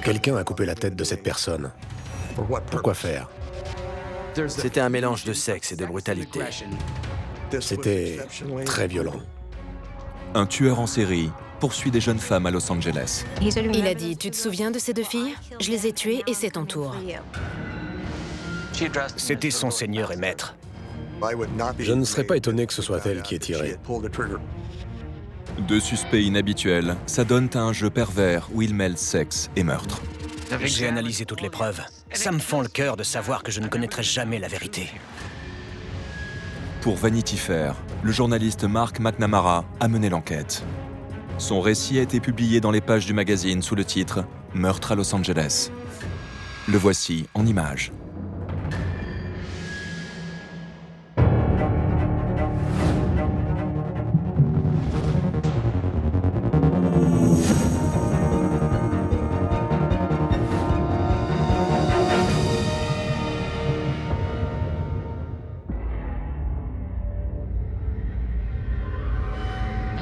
Quelqu'un a coupé la tête de cette personne. Pourquoi faire? C'était un mélange de sexe et de brutalité. C'était très violent. Un tueur en série poursuit des jeunes femmes à Los Angeles. Il a dit, tu te souviens de ces deux filles? Je les ai tuées et c'est ton tour. C'était son seigneur et maître. Je ne serais pas étonné que ce soit elle qui ait tiré. Deux suspects inhabituels s'adonnent à un jeu pervers où ils mêlent sexe et meurtre. J'ai analysé toutes les preuves. Ça me fend le cœur de savoir que je ne connaîtrai jamais la vérité. Pour Vanity Fair, le journaliste Mark McNamara a mené l'enquête. Son récit a été publié dans les pages du magazine sous le titre « Meurtre à Los Angeles ». Le voici en images.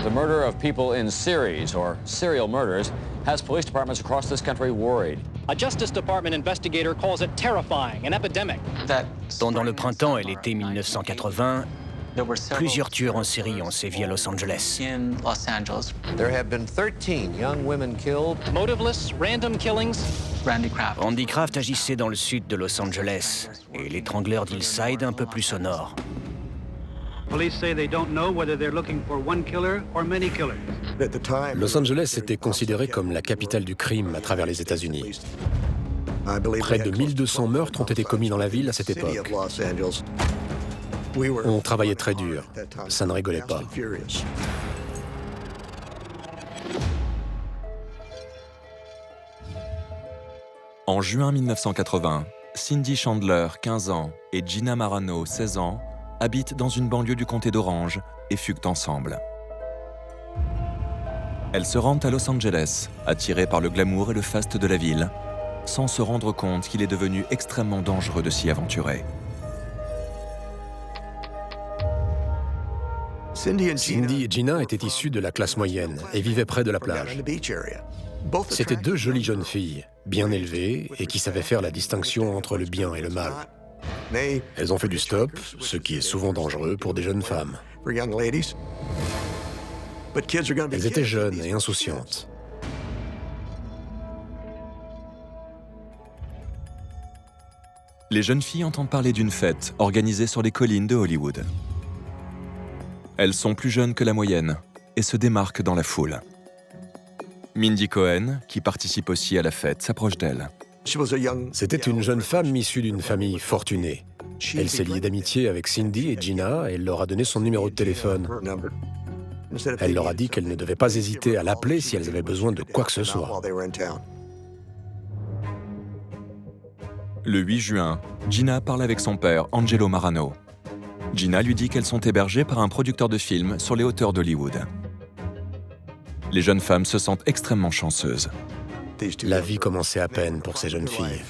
The murder of people in series or serial murders has police departments across this country worried. A Justice Department investigator calls it terrifying, an epidemic. Pendant le printemps et l'été 1980, plusieurs tueurs en série ont sévi à Los Angeles. There have been 13 young women killed. Motiveless, random killings. Randy Kraft agissait dans le sud de Los Angeles et l'étrangleur d'Hillside un peu plus au nord. Police say they don't know whether they're looking for one killer or many killers. Los Angeles était considéré comme la capitale du crime à travers les États-Unis. Près de 1200 meurtres ont été commis dans la ville à cette époque. On travaillait très dur, ça ne rigolait pas. En juin 1980, Cindy Chandler, 15 ans, et Gina Marano, 16 ans, habitent dans une banlieue du comté d'Orange et fuguent ensemble. Elles se rendent à Los Angeles, attirées par le glamour et le faste de la ville, sans se rendre compte qu'il est devenu extrêmement dangereux de s'y aventurer. Cindy et Gina étaient issues de la classe moyenne et vivaient près de la plage. C'étaient deux jolies jeunes filles, bien élevées et qui savaient faire la distinction entre le bien et le mal. Elles ont fait du stop, ce qui est souvent dangereux pour des jeunes femmes. Elles étaient jeunes et insouciantes. Les jeunes filles entendent parler d'une fête organisée sur les collines de Hollywood. Elles sont plus jeunes que la moyenne et se démarquent dans la foule. Mindy Cohen, qui participe aussi à la fête, s'approche d'elle. C'était une jeune femme issue d'une famille fortunée. Elle s'est liée d'amitié avec Cindy et Gina et elle leur a donné son numéro de téléphone. Elle leur a dit qu'elles ne devaient pas hésiter à l'appeler si elles avaient besoin de quoi que ce soit. Le 8 juin, Gina parle avec son père, Angelo Marano. Gina lui dit qu'elles sont hébergées par un producteur de films sur les hauteurs d'Hollywood. Les jeunes femmes se sentent extrêmement chanceuses. La vie commençait à peine pour ces jeunes filles.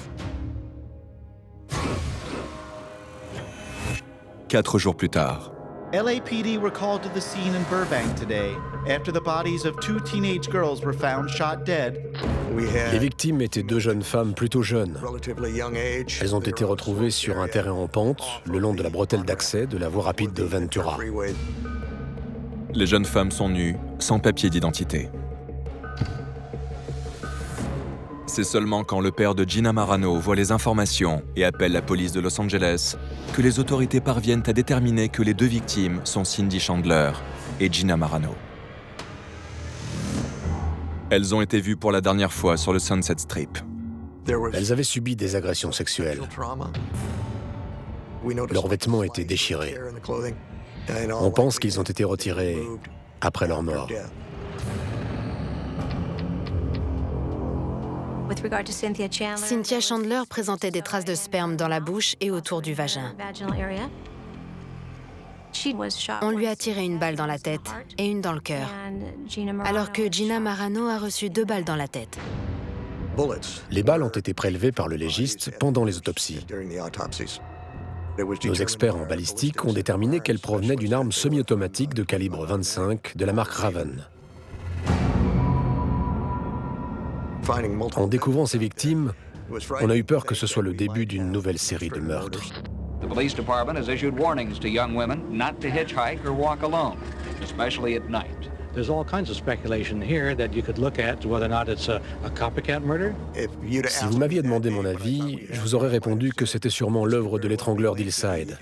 4 jours plus tard, LAPD were called to the scene in Burbank today after the bodies of 2 teenage girls were found shot dead. Les victimes étaient deux jeunes femmes plutôt jeunes. Elles ont été retrouvées sur un terrain en pente, le long de la bretelle d'accès de la voie rapide de Ventura. les jeunes femmes sont nues, sans papier d'identité. C'est seulement quand le père de Gina Marano voit les informations et appelle la police de Los Angeles que les autorités parviennent à déterminer que les deux victimes sont Cindy Chandler et Gina Marano. Elles ont été vues pour la dernière fois sur le Sunset Strip. Elles avaient subi des agressions sexuelles. Leurs vêtements étaient déchirés. On pense qu'ils ont été retirés après leur mort. Cynthia Chandler présentait des traces de sperme dans la bouche et autour du vagin. On lui a tiré une balle dans la tête et une dans le cœur, alors que Gina Marano a reçu 2 balles dans la tête. Les balles ont été prélevées par le légiste pendant les autopsies. Nos experts en balistique ont déterminé qu'elles provenaient d'une arme semi-automatique de calibre 25 de la marque Raven. En découvrant ces victimes, on a eu peur que ce soit le début d'une nouvelle série de meurtres. The police department has issued warnings to young women not to hitchhike or walk alone, especially at night. There's all kinds of speculation here that you could look at whether or not it's a copycat murder. Si vous m'aviez demandé mon avis, je vous aurais répondu que c'était sûrement l'œuvre de l'étrangleur d'Hillside.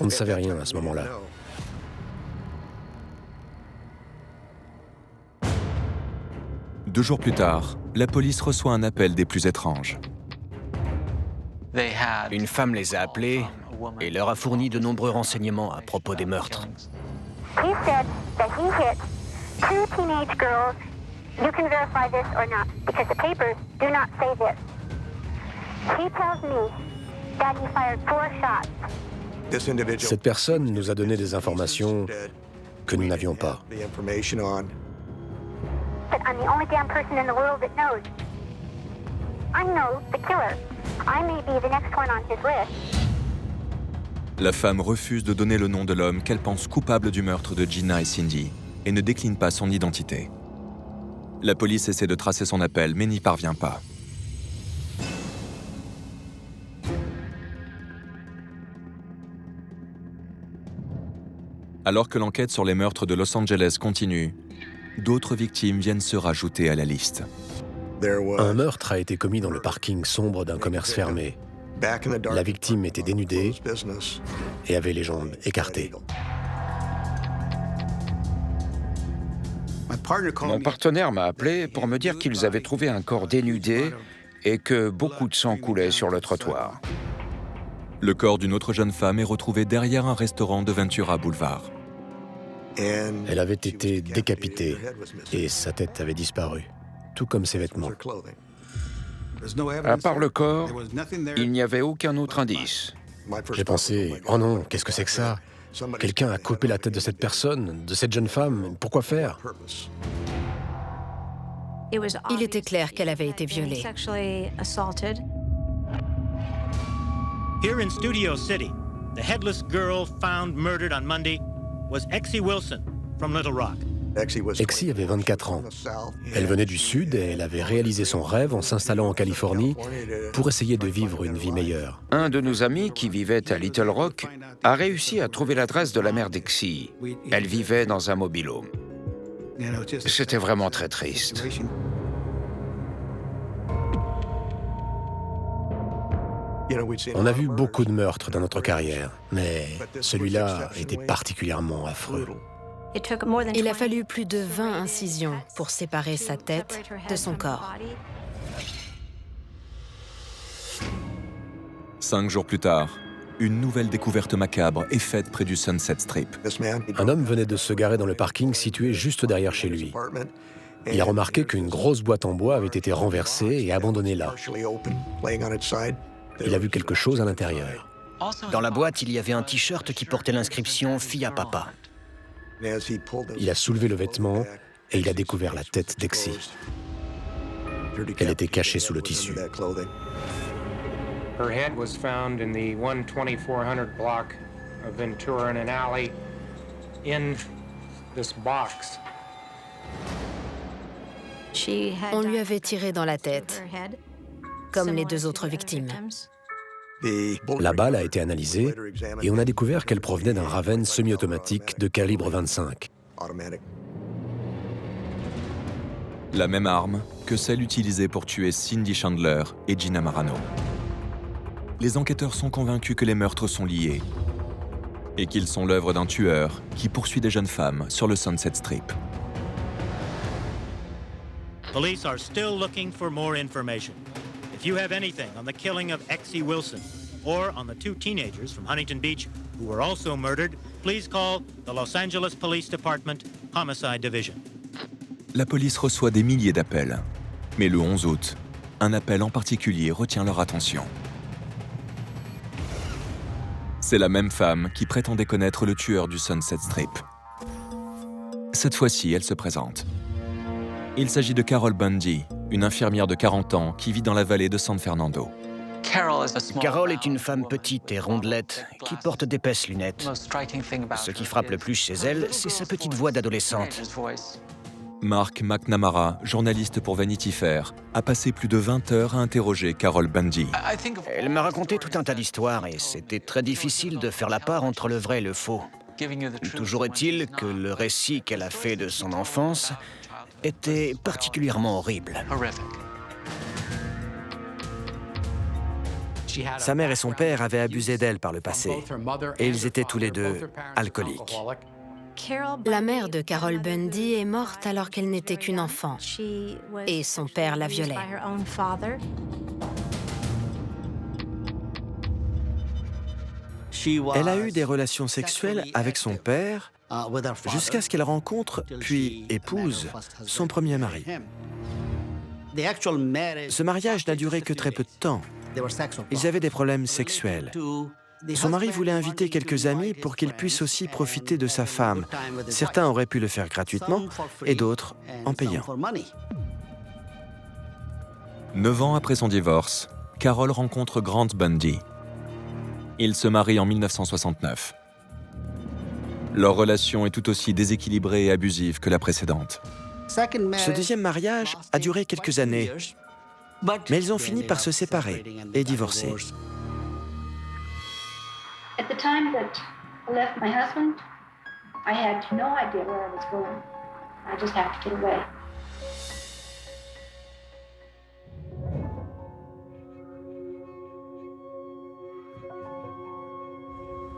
On ne savait rien à ce moment-là. Deux jours plus tard, la police reçoit un appel des plus étranges. Une femme les a appelés et leur a fourni de nombreux renseignements à propos des meurtres. He said that he hit 2 teenage girls. You can verify this or not, because the papers do not say this. He tells me that he fired 4 shots. Cette personne nous a donné des informations que nous n'avions pas. But I'm the only damn person in the world that knows. I know the killer. I may be the next one on his list. La femme refuse de donner le nom de l'homme qu'elle pense coupable du meurtre de Gina et Cindy et ne décline pas son identité. La police essaie de tracer son appel mais n'y parvient pas. Alors que l'enquête sur les meurtres de Los Angeles continue, d'autres victimes viennent se rajouter à la liste. Un meurtre a été commis dans le parking sombre d'un commerce fermé. La victime était dénudée et avait les jambes écartées. Mon partenaire m'a appelé pour me dire qu'ils avaient trouvé un corps dénudé et que beaucoup de sang coulait sur le trottoir. Le corps d'une autre jeune femme est retrouvé derrière un restaurant de Ventura Boulevard. Elle avait été décapitée et sa tête avait disparu, tout comme ses vêtements. À part le corps, il n'y avait aucun autre indice. J'ai pensé, oh non, qu'est-ce que c'est que ça? Quelqu'un a coupé la tête de cette personne, de cette jeune femme, pourquoi faire? Il était clair qu'elle avait été violée. Here in Studio City, the headless girl found murdered on Monday was Exie Wilson from Little Rock. Exie avait 24 ans. Elle venait du Sud et elle avait réalisé son rêve en s'installant en Californie pour essayer de vivre une vie meilleure. Un de nos amis qui vivait à Little Rock a réussi à trouver l'adresse de la mère d'Exie. Elle vivait dans un mobil-home. C'était vraiment très triste. On a vu beaucoup de meurtres dans notre carrière, mais celui-là était particulièrement affreux. Il a fallu plus de 20 incisions pour séparer sa tête de son corps. 5 jours plus tard, une nouvelle découverte macabre est faite près du Sunset Strip. Un homme venait de se garer dans le parking situé juste derrière chez lui. Il a remarqué qu'une grosse boîte en bois avait été renversée et abandonnée là. Il a vu quelque chose à l'intérieur. Dans la boîte, il y avait un t-shirt qui portait l'inscription « Fille à papa ». Il a soulevé le vêtement et il a découvert la tête d'Exie. Elle était cachée sous le tissu. Her head was found in the 12400 block of Ventura in an alley in this box. On lui avait tiré dans la tête, comme les 2 autres victimes. La balle a été analysée et on a découvert qu'elle provenait d'un Raven semi-automatique de calibre 25. La même arme que celle utilisée pour tuer Cindy Chandler et Gina Marano. Les enquêteurs sont convaincus que les meurtres sont liés et qu'ils sont l'œuvre d'un tueur qui poursuit des jeunes femmes sur le Sunset Strip. Police are still looking for more information. If you have anything on the killing of Exie Wilson or on the 2 teenagers from Huntington Beach who were also murdered, please call the Los Angeles Police Department Homicide Division. La police reçoit des milliers d'appels. Mais le 11 août, un appel en particulier retient leur attention. C'est la même femme qui prétendait connaître le tueur du Sunset Strip. Cette fois-ci, elle se présente. Il s'agit de Carol Bundy, une infirmière de 40 ans qui vit dans la vallée de San Fernando. Carol est une femme petite et rondelette qui porte d'épaisses lunettes. Ce qui frappe le plus chez elle, c'est sa petite voix d'adolescente. Mark McNamara, journaliste pour Vanity Fair, a passé plus de 20 heures à interroger Carol Bundy. Elle m'a raconté tout un tas d'histoires et c'était très difficile de faire la part entre le vrai et le faux. Toujours est-il que le récit qu'elle a fait de son enfance était particulièrement horrible. Sa mère et son père avaient abusé d'elle par le passé, et ils étaient tous les deux alcooliques. La mère de Carol Bundy est morte alors qu'elle n'était qu'une enfant, et son père la violait. Elle a eu des relations sexuelles avec son père jusqu'à ce qu'elle rencontre, puis épouse, son premier mari. Ce mariage n'a duré que très peu de temps. Ils avaient des problèmes sexuels. Son mari voulait inviter quelques amis pour qu'il puisse aussi profiter de sa femme. Certains auraient pu le faire gratuitement et d'autres en payant. 9 ans après son divorce, Carol rencontre Grant Bundy. Ils se marient en 1969. Leur relation est tout aussi déséquilibrée et abusive que la précédente. Ce deuxième mariage a duré quelques années, mais ils ont fini par se séparer et divorcer. At the time that I left my husband, I had no idea where I was going. I just had to get away.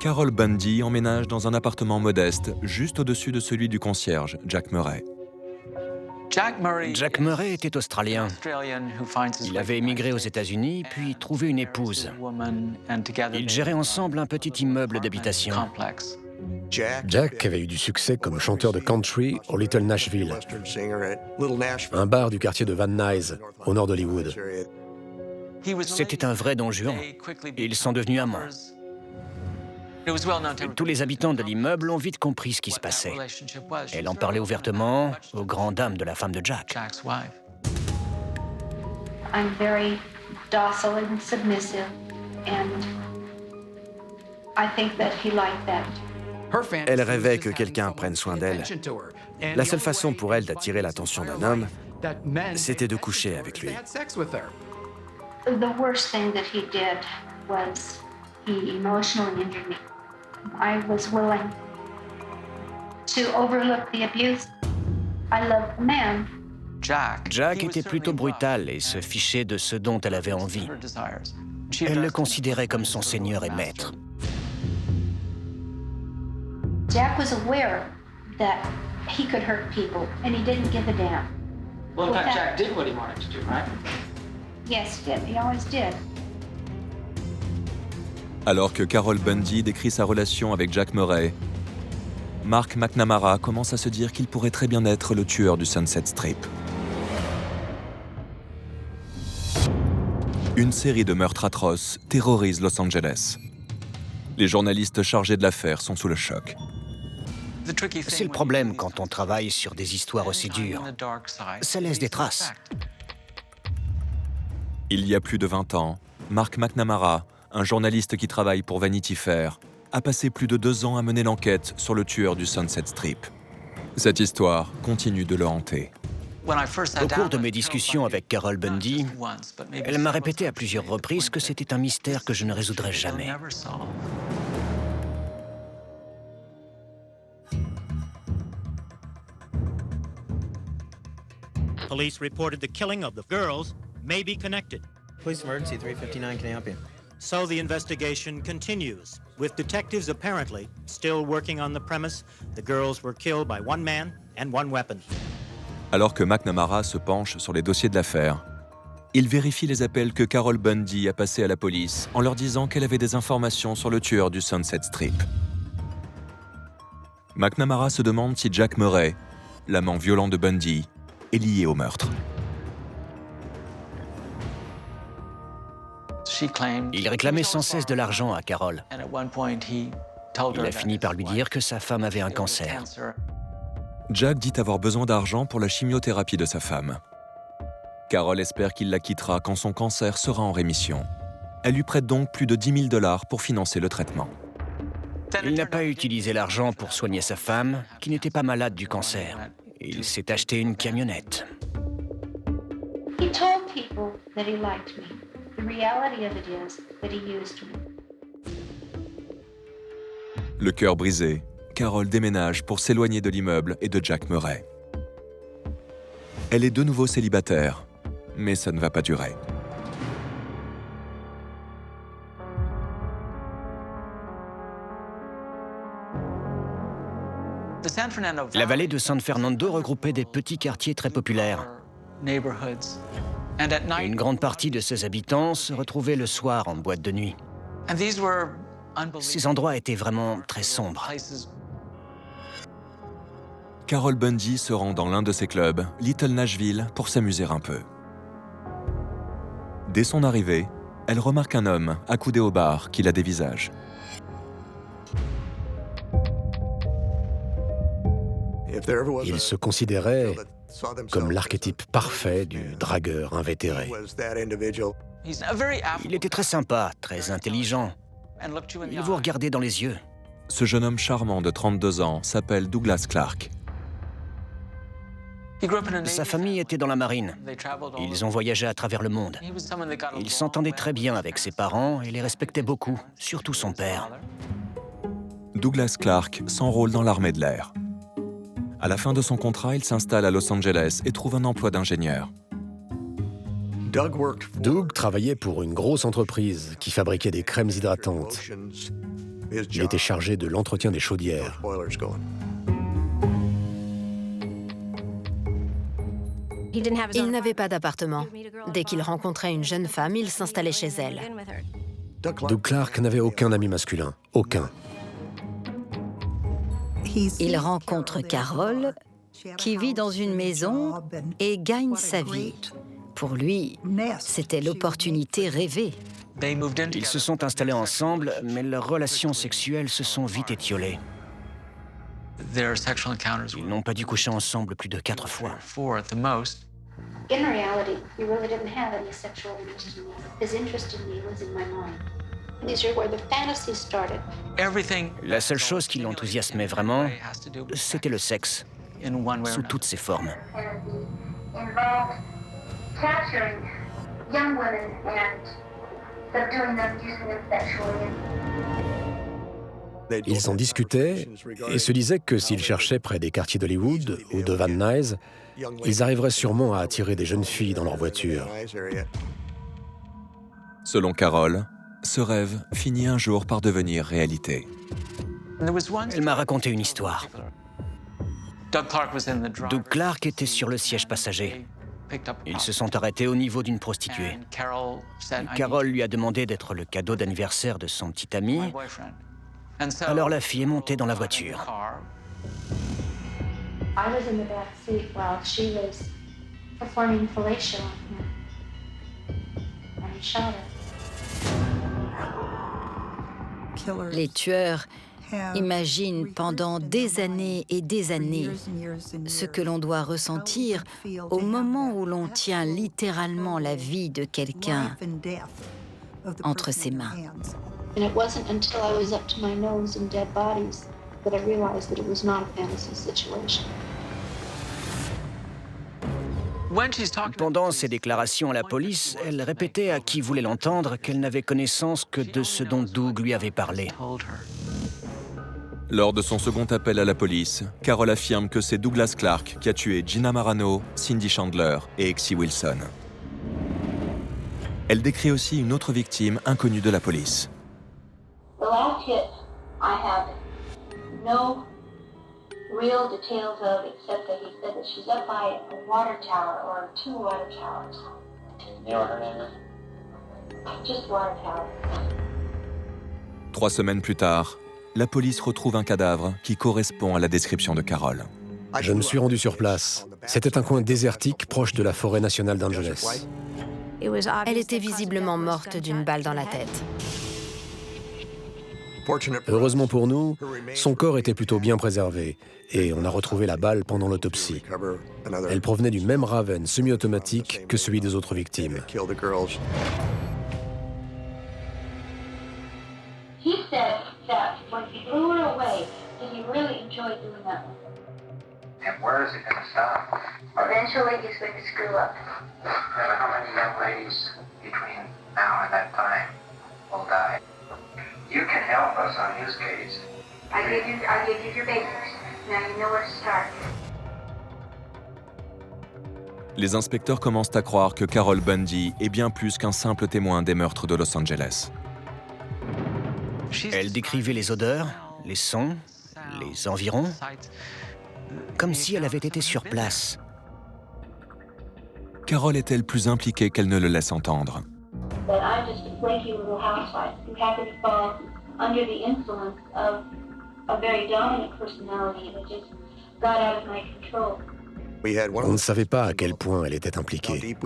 Carol Bundy emménage dans un appartement modeste, juste au-dessus de celui du concierge, Jack Murray. Jack Murray était australien. Il avait émigré aux États-Unis, puis trouvé une épouse. Ils géraient ensemble un petit immeuble d'habitation. Jack avait eu du succès comme chanteur de country au Little Nashville, un bar du quartier de Van Nuys, au nord d'Hollywood. C'était un vrai don Juan, et ils sont devenus amants. Tous les habitants de l'immeuble ont vite compris ce qui se passait. Elle en parlait ouvertement aux grandes dames de la femme de Jack. I'm very docile and submissive, and I think that he liked that. Elle rêvait que quelqu'un prenne soin d'elle. La seule façon pour elle d'attirer l'attention d'un homme, c'était de coucher avec lui. The worst thing that he did was he emotionally injured me. I was willing to overlook the abuse. I loved the man. Jack était plutôt brutal et se fichait de ce dont elle avait envie. Elle le considérait comme son seigneur et maître. Jack was aware that he could hurt people, and he didn't give a damn. Well, in fact, Jack did what he wanted to do, right? Yes, he did. He always did. Alors que Carol Bundy décrit sa relation avec Jack Murray, Mark McNamara commence à se dire qu'il pourrait très bien être le tueur du Sunset Strip. Une série de meurtres atroces terrorise Los Angeles. Les journalistes chargés de l'affaire sont sous le choc. C'est le problème quand on travaille sur des histoires aussi dures. Ça laisse des traces. Il y a plus de 20 ans, Mark McNamara, un journaliste qui travaille pour Vanity Fair, a passé plus de 2 ans à mener l'enquête sur le tueur du Sunset Strip. Cette histoire continue de le hanter. Au cours de mes discussions avec Carol Bundy, elle m'a répété à plusieurs reprises que c'était un mystère que je ne résoudrais jamais. Police reported the killing of the girls may be connected. Police emergency 359, can I help you? So the investigation continues, with detectives apparently still working on the premise the girls were killed by one man and one weapon. Alors que McNamara se penche sur les dossiers de l'affaire, il vérifie les appels que Carol Bundy a passés à la police en leur disant qu'elle avait des informations sur le tueur du Sunset Strip. McNamara se demande si Jack Murray, l'amant violent de Bundy, est lié au meurtre. Il réclamait sans cesse de l'argent à Carol. Il a fini par lui dire que sa femme avait un cancer. Jack dit avoir besoin d'argent pour la chimiothérapie de sa femme. Carol espère qu'il la quittera quand son cancer sera en rémission. Elle lui prête donc plus de $10 000 pour financer le traitement. Il n'a pas utilisé l'argent pour soigner sa femme, qui n'était pas malade du cancer. Il s'est acheté une camionnette. He told people that he liked me. The reality of it is that he used me. Le cœur brisé, Carol déménage pour s'éloigner de l'immeuble et de Jack Murray. Elle est de nouveau célibataire, mais ça ne va pas durer. La vallée de San Fernando regroupait des petits quartiers très populaires. Une grande partie de ses habitants se retrouvaient le soir en boîte de nuit. Ces endroits étaient vraiment très sombres. Carol Bundy se rend dans l'un de ses clubs, Little Nashville, pour s'amuser un peu. Dès son arrivée, elle remarque un homme accoudé au bar qui la dévisage. Il se considérait comme l'archétype parfait du dragueur invétéré. Il était très sympa, très intelligent. Il vous regardait dans les yeux. Ce jeune homme charmant de 32 ans s'appelle Douglas Clark. Sa famille était dans la marine. Ils ont voyagé à travers le monde. Il s'entendait très bien avec ses parents et les respectait beaucoup, surtout son père. Douglas Clark s'enrôle dans l'armée de l'air. À la fin de son contrat, il s'installe à Los Angeles et trouve un emploi d'ingénieur. Doug travaillait pour une grosse entreprise qui fabriquait des crèmes hydratantes. Il était chargé de l'entretien des chaudières. Il n'avait pas d'appartement. Dès qu'il rencontrait une jeune femme, il s'installait chez elle. Doug Clark n'avait aucun ami masculin. Aucun. Il rencontre Carol, qui vit dans une maison et gagne sa vie. Pour lui, c'était l'opportunité rêvée. Ils se sont installés ensemble, mais leurs relations sexuelles se sont vite étiolées. Ils n'ont pas dû coucher ensemble plus de 4 fois. In reality, he really didn't have any sexual interest in me. His interest in me was in my mind. These are where the fantasy started. La seule chose qui l'enthousiasmait vraiment, c'était le sexe, sous toutes ses formes. Involved capturing young women and subduing them, using them sexually. Ils en discutaient et se disaient que s'ils cherchaient près des quartiers d'Hollywood ou de Van Nuys, ils arriveraient sûrement à attirer des jeunes filles dans leur voiture. Selon Carol, ce rêve finit un jour par devenir réalité. Elle m'a raconté une histoire. Doug Clark était sur le siège passager. Ils se sont arrêtés au niveau d'une prostituée. Carol lui a demandé d'être le cadeau d'anniversaire de son petit ami. Alors la fille est montée dans la voiture. I was in the back seat while she was performing fellatio on him. And he shot her. Les tueurs imaginent pendant des années et des années ce que l'on doit ressentir au moment où l'on tient littéralement la vie de quelqu'un entre ses mains. And it wasn't until I was up to my nose in dead bodies that I realized that it was not a fantasy situation. Pendant ses déclarations à la police, elle répétait à qui voulait l'entendre qu'elle n'avait connaissance que de ce dont Doug lui avait parlé. Lors de son second appel à la police, Carol affirme que c'est Douglas Clark qui a tué Gina Marano, Cindy Chandler et Exie Wilson. Elle décrit aussi une autre victime inconnue de la police. The last hit I have no real details of, except that he said that she's up by a water tower or 2 water towers. You know what her name is? Just water tower. 3 semaines plus tard, la police retrouve un cadavre qui correspond à la description de Carol. Je me suis rendu sur place. C'était un coin désertique proche de la forêt nationale d'Angeles. Elle était visiblement morte d'une balle dans la tête. Heureusement pour nous, son corps était plutôt bien préservé et on a retrouvé la balle pendant l'autopsie. Elle provenait du même Raven semi-automatique que celui des autres victimes. He said that when he blew her away, that he really enjoyed doing that. At Where is it going to stop? Eventually, he's going to screw up. How many young ladies between now and that time will die? You can help us on his case. I gave you your basics. Now you know where to start. Les inspecteurs commencent à croire que Carol Bundy est bien plus qu'un simple témoin des meurtres de Los Angeles. Elle décrivait les odeurs, les sons, les environs, comme si elle avait été sur place. Carol est-elle plus impliquée qu'elle ne le laisse entendre? But I'm just a flaky little housewife who happened to fall under the influence of a very dominant personality that just got out of my control. On ne savait pas à quel point elle était impliquée.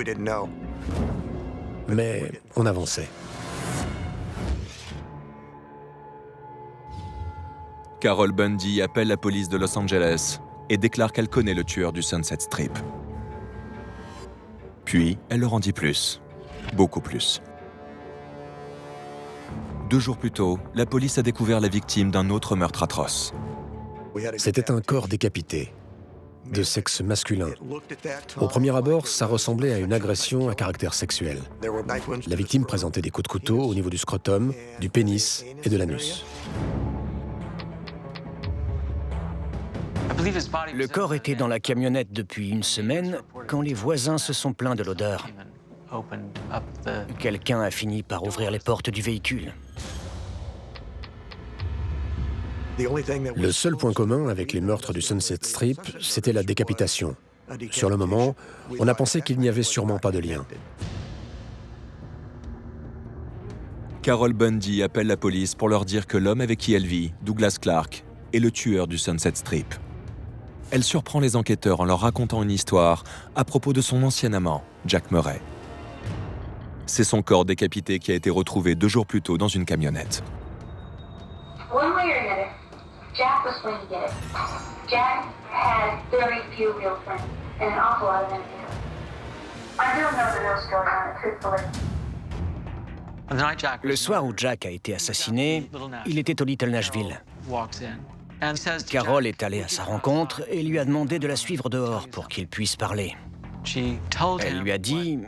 Mais on avançait. Carol Bundy appelle la police de Los Angeles et déclare qu'elle connaît le tueur du Sunset Strip. Puis, elle leur en dit plus. Beaucoup plus. 2 jours plus tôt, la police a découvert la victime d'un autre meurtre atroce. C'était un corps décapité, de sexe masculin. Au premier abord, ça ressemblait à une agression à caractère sexuel. La victime présentait des coups de couteau au niveau du scrotum, du pénis et de l'anus. Le corps était dans la camionnette depuis 1 semaine quand les voisins se sont plaints de l'odeur. Quelqu'un a fini par ouvrir les portes du véhicule. Le seul point commun avec les meurtres du Sunset Strip, c'était la décapitation. Sur le moment, on a pensé qu'il n'y avait sûrement pas de lien. Carol Bundy appelle la police pour leur dire que l'homme avec qui elle vit, Douglas Clark, est le tueur du Sunset Strip. Elle surprend les enquêteurs en leur racontant une histoire à propos de son ancien amant, Jack Murray. C'est son corps décapité qui a été retrouvé 2 jours plus tôt dans une camionnette. One way or another, Jack was going to get it. Jack had very few real friends, and an awful lot of them do. I don't know the real story on it, truthfully. Le soir où Jack a été assassiné, il était au Little Nashville. Carol est allée à sa rencontre et lui a demandé de la suivre dehors pour qu'il puisse parler. Elle lui a dit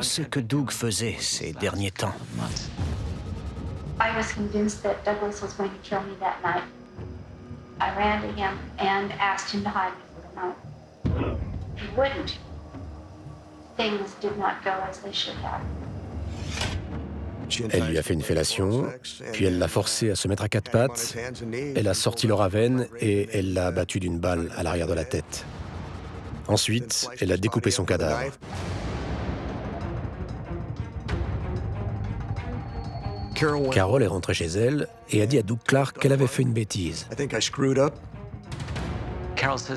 ce que Doug faisait ces derniers temps. I was convinced that Douglas was going to kill me that night. I ran to him and asked him to hide me for the night. He wouldn't. Things did not go as they should have. Elle lui a fait une fellation, puis elle l'a forcé à se mettre à 4 pattes, elle a sorti le ravenne et elle l'a abattu d'une balle à l'arrière de la tête. Ensuite, elle a découpé son cadavre. Carol est rentrée chez elle et a dit à Doug Clark qu'elle avait fait une bêtise.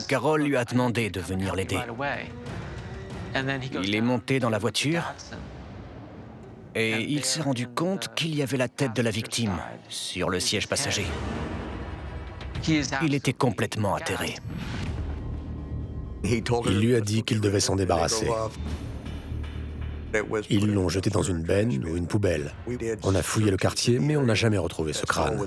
Carol lui a demandé de venir l'aider. Il est monté dans la voiture et il s'est rendu compte qu'il y avait la tête de la victime sur le siège passager. Il était complètement atterré. Il lui a dit qu'il devait s'en débarrasser. Ils l'ont jeté dans une benne ou une poubelle. On a fouillé le quartier, mais on n'a jamais retrouvé ce crâne.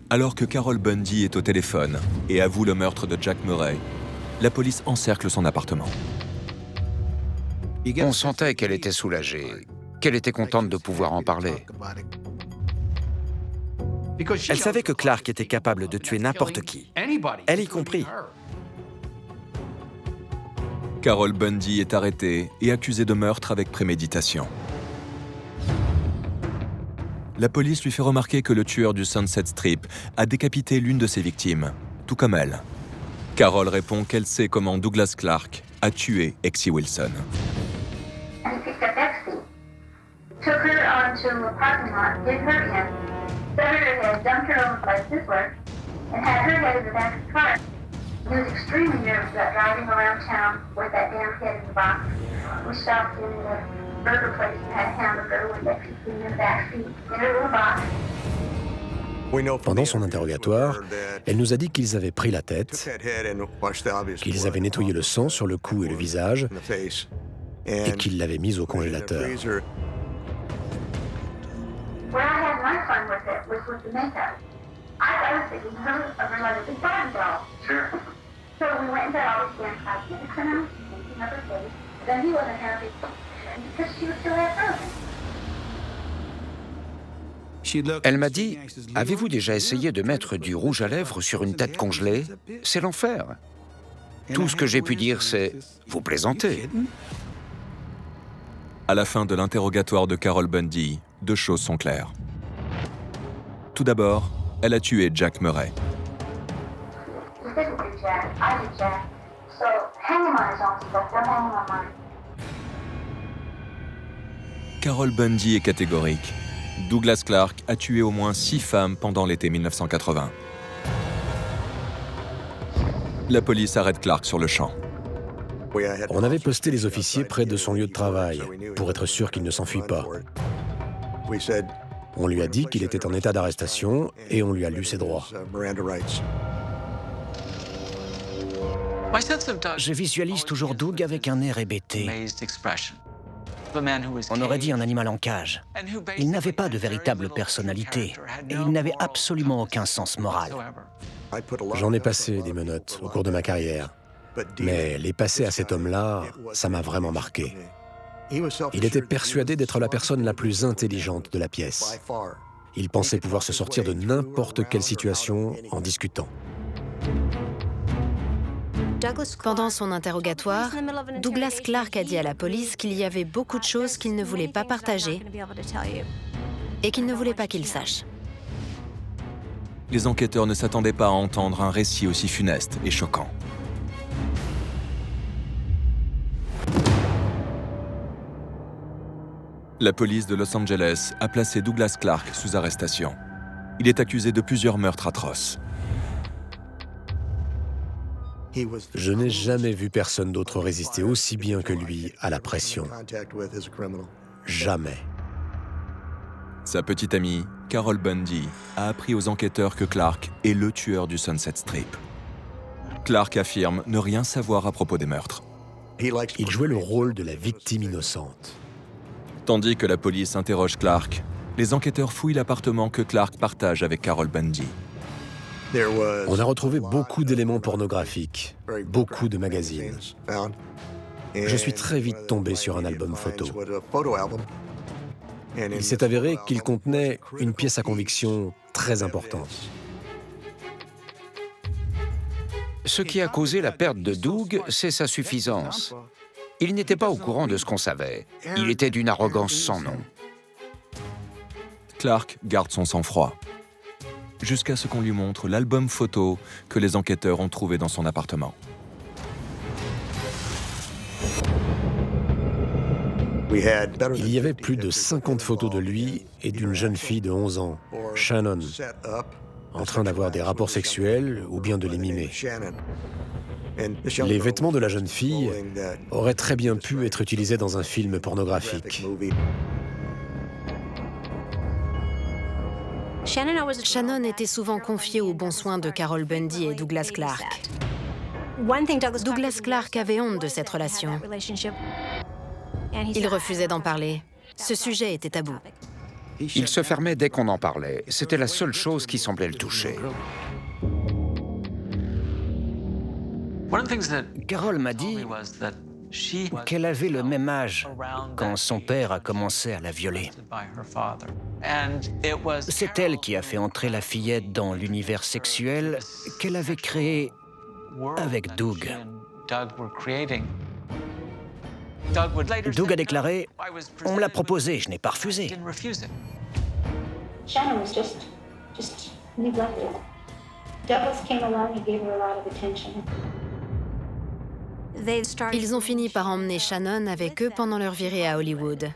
Alors que Carol Bundy est au téléphone et avoue le meurtre de Jack Murray, la police encercle son appartement. On sentait qu'elle était soulagée, qu'elle était contente de pouvoir en parler. Elle savait que Clark était capable de tuer n'importe qui, elle y compris. Carol Bundy est arrêtée et accusée de meurtre avec préméditation. La police lui fait remarquer que le tueur du Sunset Strip a décapité l'une de ses victimes, tout comme elle. Carol répond qu'elle sait comment Douglas Clark a tué Exie Wilson. And he picked up Exie, took her onto a parking lot, did her in, set her to her head, dumped her over by Sizzler, and had her head in the back of the car. He was extremely nervous about driving around town with that damn head in the box. We stopped in the burger place and had a hamburger with Exie sitting in the back seat in her little box. Pendant son interrogatoire, elle nous a dit qu'ils avaient pris la tête, qu'ils avaient nettoyé le sang sur le cou et le visage, et qu'ils l'avaient mise au congélateur. Where I had my fun with it was with the makeup. I I was thinking of her like a big Barbie doll. Sure. So we went into all these dance classes, and I was thinking of her face. Then he wasn't happy because she was still at Frozen. Elle m'a dit, « Avez-vous déjà essayé de mettre du rouge à lèvres sur une tête congelée? C'est l'enfer. » Tout ce que j'ai pu dire, c'est « Vous plaisantez ?» À la fin de l'interrogatoire de Carol Bundy, deux choses sont claires. Tout d'abord, elle a tué Jack Murray. He didn't do Jack. I did Jack. So hang him on his own stuff. Don't hang him on mine. Carol Bundy est catégorique. Douglas Clark a tué au moins 6 femmes pendant l'été 1980. La police arrête Clark sur le champ. On avait posté les officiers près de son lieu de travail, pour être sûr qu'il ne s'enfuit pas. On lui a dit qu'il était en état d'arrestation et on lui a lu ses droits. Je visualise toujours Doug avec un air hébété. On aurait dit un animal en cage. Il n'avait pas de véritable personnalité et il n'avait absolument aucun sens moral. J'en ai passé des menottes au cours de ma carrière, mais les passer à cet homme-là, ça m'a vraiment marqué. Il était persuadé d'être la personne la plus intelligente de la pièce. Il pensait pouvoir se sortir de n'importe quelle situation en discutant. Pendant son interrogatoire, Douglas Clark a dit à la police qu'il y avait beaucoup de choses qu'il ne voulait pas partager et qu'il ne voulait pas qu'il sache. Les enquêteurs ne s'attendaient pas à entendre un récit aussi funeste et choquant. La police de Los Angeles a placé Douglas Clark sous arrestation. Il est accusé de plusieurs meurtres atroces. Je n'ai jamais vu personne d'autre résister aussi bien que lui à la pression. Jamais. Sa petite amie, Carol Bundy, a appris aux enquêteurs que Clark est le tueur du Sunset Strip. Clark affirme ne rien savoir à propos des meurtres. Il jouait le rôle de la victime innocente. Tandis que la police interroge Clark, les enquêteurs fouillent l'appartement que Clark partage avec Carol Bundy. On a retrouvé beaucoup d'éléments pornographiques, beaucoup de magazines. Je suis très vite tombé sur un album photo. Il s'est avéré qu'il contenait une pièce à conviction très importante. Ce qui a causé la perte de Doug, c'est sa suffisance. Il n'était pas au courant de ce qu'on savait. Il était d'une arrogance sans nom. Clark garde son sang-froid, jusqu'à ce qu'on lui montre l'album photo que les enquêteurs ont trouvé dans son appartement. Il y avait plus de 50 photos de lui et d'une jeune fille de 11 ans, Shannon, en train d'avoir des rapports sexuels ou bien de les mimer. Les vêtements de la jeune fille auraient très bien pu être utilisés dans un film pornographique. Shannon était souvent confiée aux bons soins de Carol Bundy et Douglas Clark. Douglas Clark avait honte de cette relation. Il refusait d'en parler. Ce sujet était tabou. Il se fermait dès qu'on en parlait. C'était la seule chose qui semblait le toucher. Carol m'a dit qu'elle avait le même âge quand son père a commencé à la violer. C'est elle qui a fait entrer la fillette dans l'univers sexuel qu'elle avait créé avec Doug. Doug a déclaré « On me l'a proposé, je n'ai pas refusé. » Shannon was just neglected. Douglas came along and gave her a lot of attention. Ils ont fini par emmener Shannon avec eux pendant leur virée à Hollywood.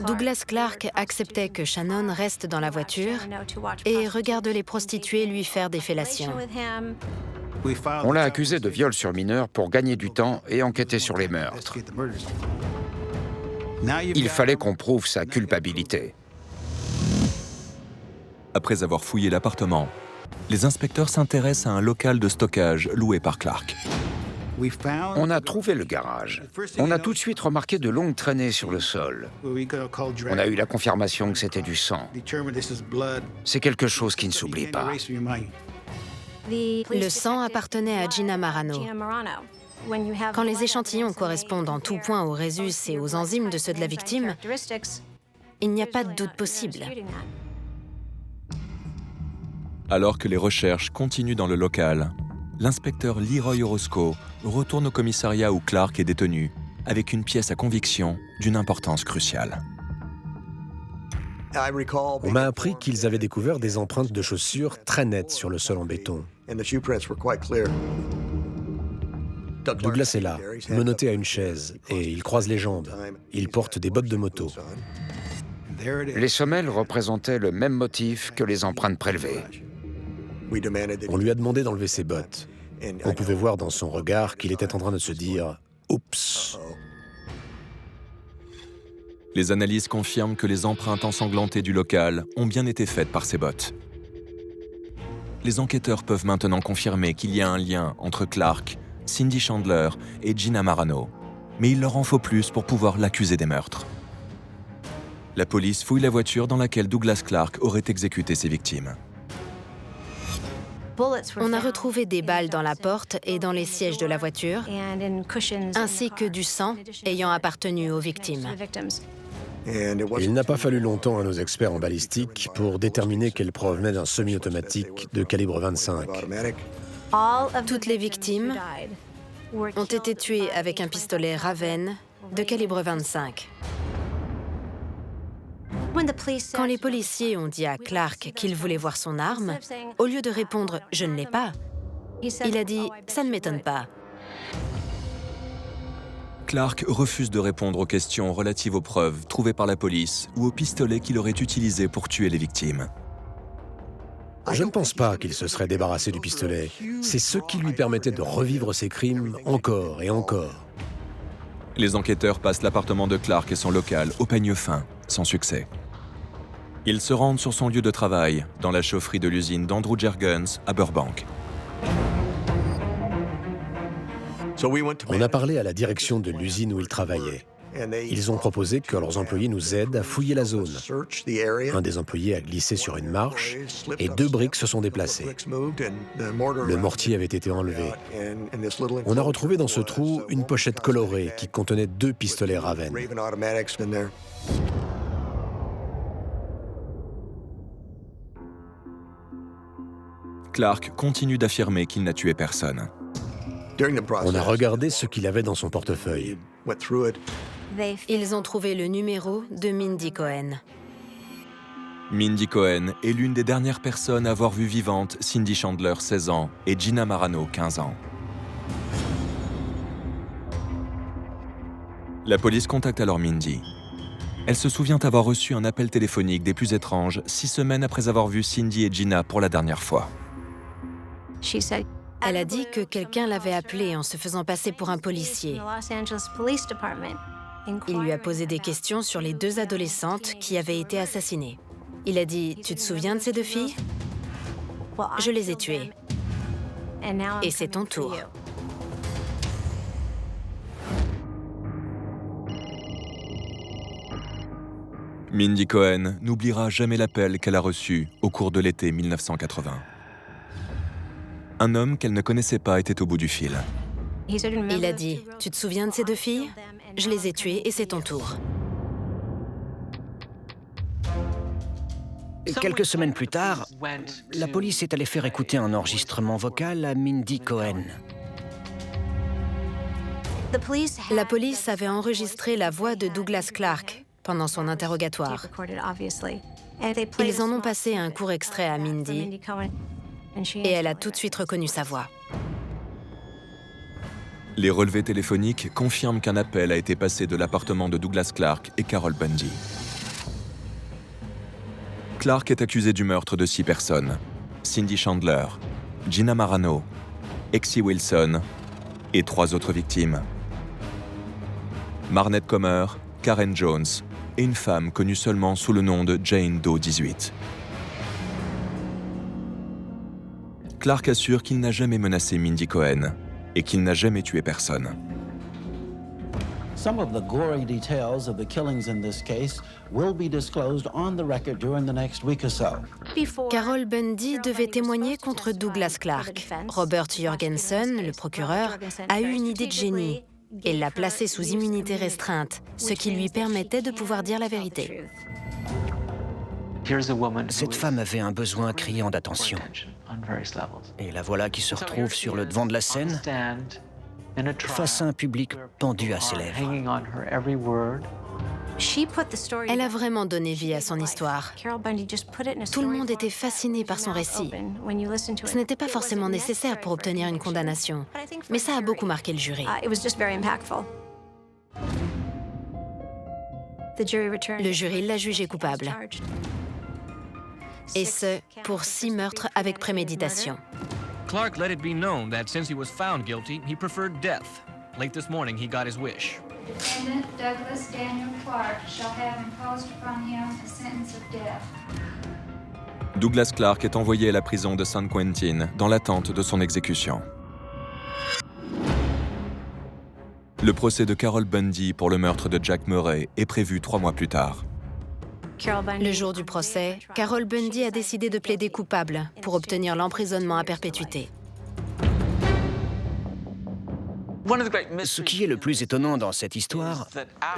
Douglas Clark acceptait que Shannon reste dans la voiture et regarde les prostituées lui faire des fellations. On l'a accusé de viol sur mineur pour gagner du temps et enquêter sur les meurtres. Il fallait qu'on prouve sa culpabilité. Après avoir fouillé l'appartement, les inspecteurs s'intéressent à un local de stockage loué par Clark. On a trouvé le garage. On a tout de suite remarqué de longues traînées sur le sol. On a eu la confirmation que c'était du sang. C'est quelque chose qui ne s'oublie pas. Le sang appartenait à Gina Marano. Quand les échantillons correspondent en tout point aux résus et aux enzymes de ceux de la victime, il n'y a pas de doute possible. Alors que les recherches continuent dans le local, l'inspecteur Leroy Orozco retourne au commissariat où Clark est détenu, avec une pièce à conviction d'une importance cruciale. On m'a appris qu'ils avaient découvert des empreintes de chaussures très nettes sur le sol en béton. Douglas est là, menotté à une chaise, et il croise les jambes. Il porte des bottes de moto. Les semelles représentaient le même motif que les empreintes prélevées. On lui a demandé d'enlever ses bottes. On pouvait voir dans son regard qu'il était en train de se dire « Oups ». Les analyses confirment que les empreintes ensanglantées du local ont bien été faites par ces bottes. Les enquêteurs peuvent maintenant confirmer qu'il y a un lien entre Clark, Cindy Chandler et Gina Marano, mais il leur en faut plus pour pouvoir l'accuser des meurtres. La police fouille la voiture dans laquelle Douglas Clark aurait exécuté ses victimes. On a retrouvé des balles dans la porte et dans les sièges de la voiture, ainsi que du sang ayant appartenu aux victimes. Il n'a pas fallu longtemps à nos experts en balistique pour déterminer qu'elle provenait d'un semi-automatique de calibre 25. Toutes les victimes ont été tuées avec un pistolet Raven de calibre 25. Quand les policiers ont dit à Clark qu'il voulait voir son arme, au lieu de répondre « je ne l'ai pas », il a dit « ça ne m'étonne pas ». Clark refuse de répondre aux questions relatives aux preuves trouvées par la police ou au pistolet qu'il aurait utilisé pour tuer les victimes. Je ne pense pas qu'il se serait débarrassé du pistolet. C'est ce qui lui permettait de revivre ses crimes encore et encore. Les enquêteurs passent l'appartement de Clark et son local au peigne fin, sans succès. Ils se rendent sur son lieu de travail, dans la chaufferie de l'usine d'Andrew Jergens à Burbank. On a parlé à la direction de l'usine où ils travaillaient. Ils ont proposé que leurs employés nous aident à fouiller la zone. Un des employés a glissé sur une marche et 2 briques se sont déplacées. Le mortier avait été enlevé. On a retrouvé dans ce trou une pochette colorée qui contenait 2 pistolets Raven. Clark continue d'affirmer qu'il n'a tué personne. On a regardé ce qu'il avait dans son portefeuille. Ils ont trouvé le numéro de Mindy Cohen. Mindy Cohen est l'une des dernières personnes à avoir vu vivante Cindy Chandler, 16 ans, et Gina Marano, 15 ans. La police contacte alors Mindy. Elle se souvient avoir reçu un appel téléphonique des plus étranges 6 semaines après avoir vu Cindy et Gina pour la dernière fois. Elle a dit que quelqu'un l'avait appelée en se faisant passer pour un policier. Il lui a posé des questions sur les 2 adolescentes qui avaient été assassinées. Il a dit « Tu te souviens de ces 2 filles ? Je les ai tuées. Et c'est ton tour. » Mindy Cohen n'oubliera jamais l'appel qu'elle a reçu au cours de l'été 1980. Un homme qu'elle ne connaissait pas était au bout du fil. Il a dit « Tu te souviens de ces 2 filles ? Je les ai tuées et c'est ton tour. » Quelques semaines plus tard, la police est allée faire écouter un enregistrement vocal à Mindy Cohen. La police avait enregistré la voix de Douglas Clark pendant son interrogatoire. Ils en ont passé un court extrait à Mindy et elle a tout de suite reconnu sa voix. Les relevés téléphoniques confirment qu'un appel a été passé de l'appartement de Douglas Clark et Carol Bundy. Clark est accusé du meurtre de 6 personnes: Cindy Chandler, Gina Marano, Exie Wilson et 3 autres victimes: Marnette Comer, Karen Jones et une femme connue seulement sous le nom de Jane Doe 18. Clark assure qu'il n'a jamais menacé Mindy Cohen, et qu'il n'a jamais tué personne. Some of the gory details of the killings in this case will be disclosed on the record during the next week or so. Carol Bundy devait témoigner contre Douglas Clark. Robert Jorgensen, le procureur, a eu une idée de génie et l'a placé sous immunité restreinte, ce qui lui permettait de pouvoir dire la vérité. Cette femme avait un besoin criant d'attention. Et la voilà qui se retrouve sur le devant de la scène, face à un public pendu à ses lèvres. Elle a vraiment donné vie à son histoire. Tout le monde était fasciné par son récit. Ce n'était pas forcément nécessaire pour obtenir une condamnation, mais ça a beaucoup marqué le jury. Le jury l'a jugée coupable. Et ce, pour 6 meurtres avec préméditation. Clark let it be known that since he was found guilty, he preferred death. Late this morning, he got his wish. Defendant Douglas Daniel Clark shall have imposed upon him a sentence of death. Douglas Clark est envoyé à la prison de San Quentin dans l'attente de son exécution. Le procès de Carol Bundy pour le meurtre de Jack Murray est prévu 3 mois plus tard. Le jour du procès, Carol Bundy a décidé de plaider coupable pour obtenir l'emprisonnement à perpétuité. Ce qui est le plus étonnant dans cette histoire,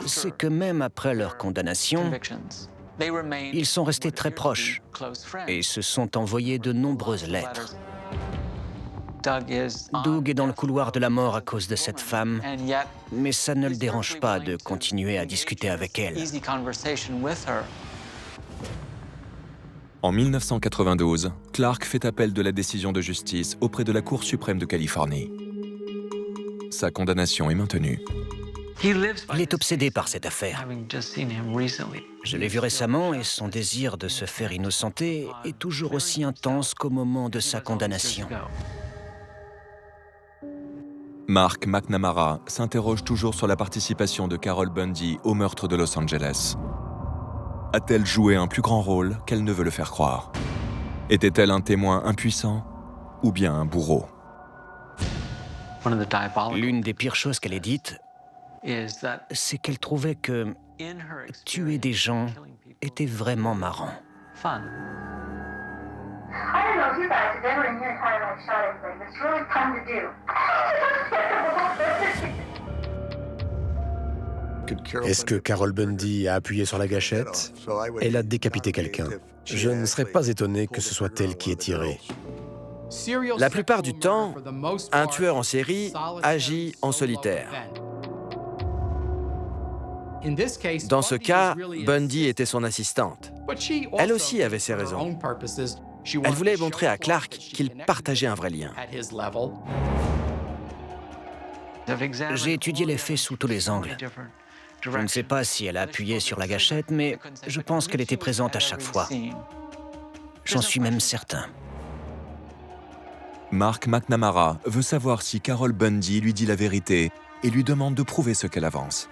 c'est que même après leur condamnation, ils sont restés très proches et se sont envoyés de nombreuses lettres. Doug est dans le couloir de la mort à cause de cette femme, mais ça ne le dérange pas de continuer à discuter avec elle. En 1992, Clark fait appel de la décision de justice auprès de la Cour suprême de Californie. Sa condamnation est maintenue. Il est obsédé par cette affaire. Je l'ai vu récemment et son désir de se faire innocenter est toujours aussi intense qu'au moment de sa condamnation. Mark McNamara s'interroge toujours sur la participation de Carol Bundy au meurtre de Los Angeles. A-t-elle joué un plus grand rôle qu'elle ne veut le faire croire? Était-elle un témoin impuissant ou bien un bourreau? L'une des pires choses qu'elle ait dites, c'est qu'elle trouvait que tuer des gens était vraiment marrant. I don't know if you guys have ever in your entire life shot anybody, but it's really fun to do. Est-ce que Carol Bundy a appuyé sur la gâchette? Elle a décapité quelqu'un. Je ne serais pas étonné que ce soit elle qui ait tiré. La plupart du temps, un tueur en série agit en solitaire. Dans ce cas, Bundy était son assistante. Elle aussi avait ses raisons. Elle voulait montrer à Clark qu'il partageait un vrai lien. J'ai étudié les faits sous tous les angles. Je ne sais pas si elle a appuyé sur la gâchette, mais je pense qu'elle était présente à chaque fois. J'en suis même certain. Mark McNamara veut savoir si Carol Bundy lui dit la vérité et lui demande de prouver ce qu'elle avance.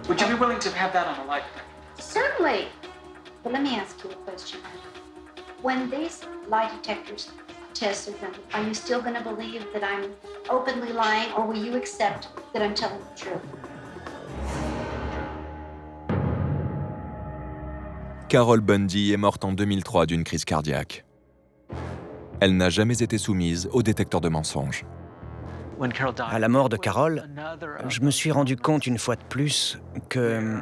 Would you be willing to have that on a life? Certainly. But let me ask you a question. When these lie detectors tested them, are you still going to believe that I'm openly lying, or will you accept that I'm telling the truth? Carol Bundy est morte en 2003 d'une crise cardiaque. Elle n'a jamais été soumise au détecteur de mensonges. À la mort de Carol, je me suis rendu compte une fois de plus que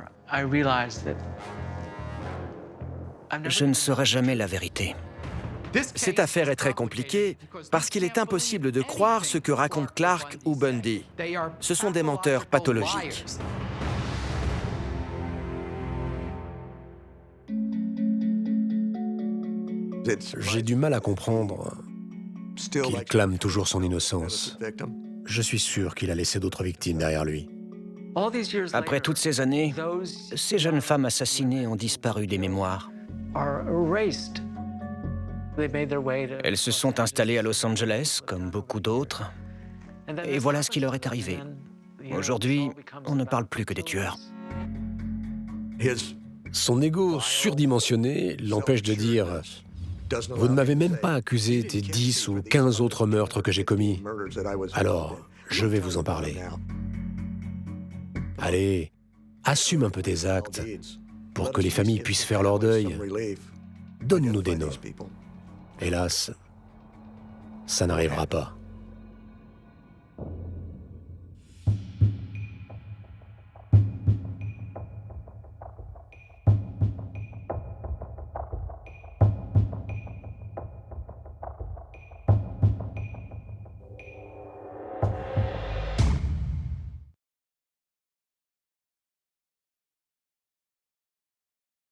je ne saurai jamais la vérité. Cette affaire est très compliquée parce qu'il est impossible de croire ce que racontent Clark ou Bundy. Ce sont des menteurs pathologiques. J'ai du mal à comprendre qu'il clame toujours son innocence. Je suis sûr qu'il a laissé d'autres victimes derrière lui. Après toutes ces années, ces jeunes femmes assassinées ont disparu des mémoires. Elles se sont installées à Los Angeles, comme beaucoup d'autres, et voilà ce qui leur est arrivé. Aujourd'hui, on ne parle plus que des tueurs. Son ego surdimensionné l'empêche de dire Vous ne m'avez même pas accusé des 10 ou 15 autres meurtres que j'ai commis. Alors, je vais vous en parler. Allez, assume un peu tes actes pour que les familles puissent faire leur deuil. Donne-nous des noms. Hélas, ça n'arrivera pas.